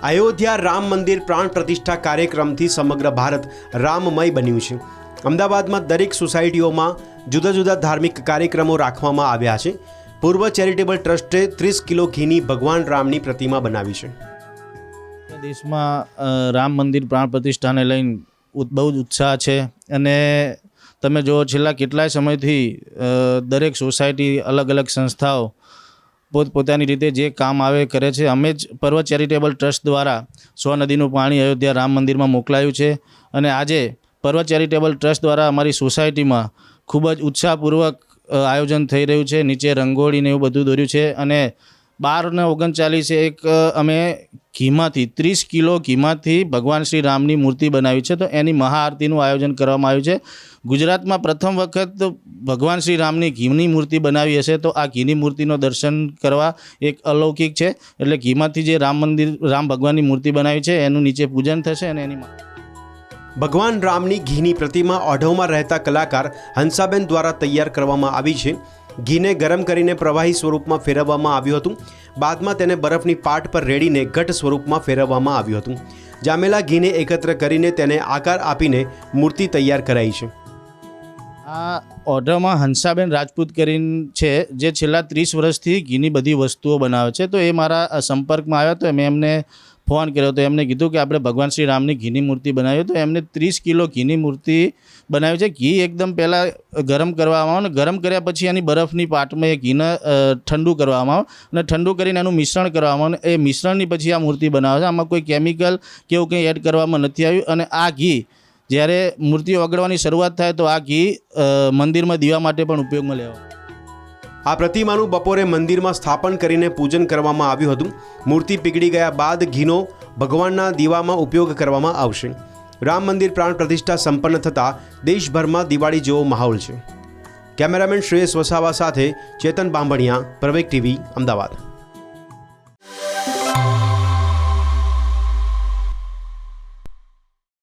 અયોધ્યા રામ મંદિર પ્રાણ પ્રતિષ્ઠા કાર્યક્રમથી સમગ્ર ભારત રામમય બન્યું છે। અમદાવાદમાં દરેક સોસાયટીઓમાં જુદા જુદા ધાર્મિક કાર્યક્રમો રાખવામાં આવ્યા છે। પૂર્વ ચેરિટેબલ ટ્રસ્ટે 30 કિલો ઘીની ભગવાન રામની પ્રતિમા બનાવી છે। દેશમાં રામ મંદિર પ્રાણ પ્રતિષ્ઠાને લઈને બહુ જ ઉત્સાહ છે અને તમે જો છેલ્લા કેટલાય સમયથી દરેક સોસાયટી અલગ અલગ સંસ્થાઓ પોતપોતાની રીતે જે કામ આવે કરે છે। અમે જ પર્વ ચેરિટેબલ ટ્રસ્ટ દ્વારા 100 નદીનું પાણી અયોધ્યા રામ મંદિરમાં મોકલાયું છે અને આજે પર્વ ચેરિટેબલ ટ્રસ્ટ દ્વારા અમારી સોસાયટીમાં ખૂબ જ ઉત્સાહપૂર્વક આયોજન થઈ રહ્યું છે। નીચે રંગોળીને એવું બધું દોર્યું છે અને 12:39 એક અમે ઘીમાંથી 30 કિલો ઘીમાંથી ભગવાન શ્રી રામની મૂર્તિ બનાવી છે, તો એની મહાઆરતીનું આયોજન કરવામાં આવ્યું છે। ગુજરાતમાં પ્રથમ વખત ભગવાન શ્રી રામની ઘીની મૂર્તિ બનાવી હશે, તો આ ઘીની મૂર્તિનો દર્શન કરવા એક અલૌકિક છે। એટલે ઘીમાંથી જે રામ ભગવાનની મૂર્તિ બનાવી છે એનું નીચે પૂજન થશે અને એની ભગવાન રામની ઘીની પ્રતિમા ઓઢવમાં રહેતા કલાકાર હંસાબેન દ્વારા તૈયાર કરવામાં આવી છે। ઘીને ગરમ કરીને પ્રવાહી સ્વરૂપમાં ફેરવવામાં આવ્યું હતું। બાદમાં તેને બરફની પાટ પર રેડીને ઘટ સ્વરૂપમાં ફેરવવામાં આવ્યું હતું। જામેલા ઘીને એકત્ર કરીને તેને આકાર આપીને મૂર્તિ તૈયાર કરાઈ છે। આ ઓર્ડરમાં હંસાબેન રાજપૂત કરીને છે, જે છેલ્લા 30 વર્ષથી ઘીની બધી વસ્તુઓ બનાવે છે। તો એ મારા સંપર્કમાં આવ્યા, તો મેં એમને ફોન કર્યો તો એમને કીધું કે આપણે ભગવાન શ્રી રામની ઘીની મૂર્તિ બનાવી, તો એમને 30 કિલો ઘીની મૂર્તિ બનાવી છે। ઘી એકદમ પહેલાં ગરમ કરવામાં આવે અને ગરમ કર્યા પછી એની બરફની પાટમાં એ ઘીને ઠંડુ કરવામાં આવે અને ઠંડુ કરીને એનું મિશ્રણ કરવામાં આવે। એ મિશ્રણની પછી આ મૂર્તિ બનાવે છે। આમાં કોઈ કેમિકલ કે એવું કંઈ એડ કરવામાં નથી આવ્યું અને આ ઘી જ્યારે મૂર્તિ ઓગળવાની શરૂઆત થાય તો આ ઘી મંદિરમાં દીવા માટે પણ ઉપયોગમાં લેવાય। આ પ્રતિમાનું બપોરે મંદિરમાં સ્થાપન કરીને પૂજન કરવામાં આવ્યું હતું। મૂર્તિ પીગળી ગયા બાદ ઘીનો ભગવાનના દીવામાં ઉપયોગ કરવામાં આવશે। રામ મંદિર પ્રાણ પ્રતિષ્ઠા સંપન્ન થતાં દેશભરમાં દિવાળી જેવો માહોલ છે। કેમેરામેન શ્રેયસ વસાવા સાથે ચેતન બાંભણિયા, પ્રવેગ ટીવી, અમદાવાદ।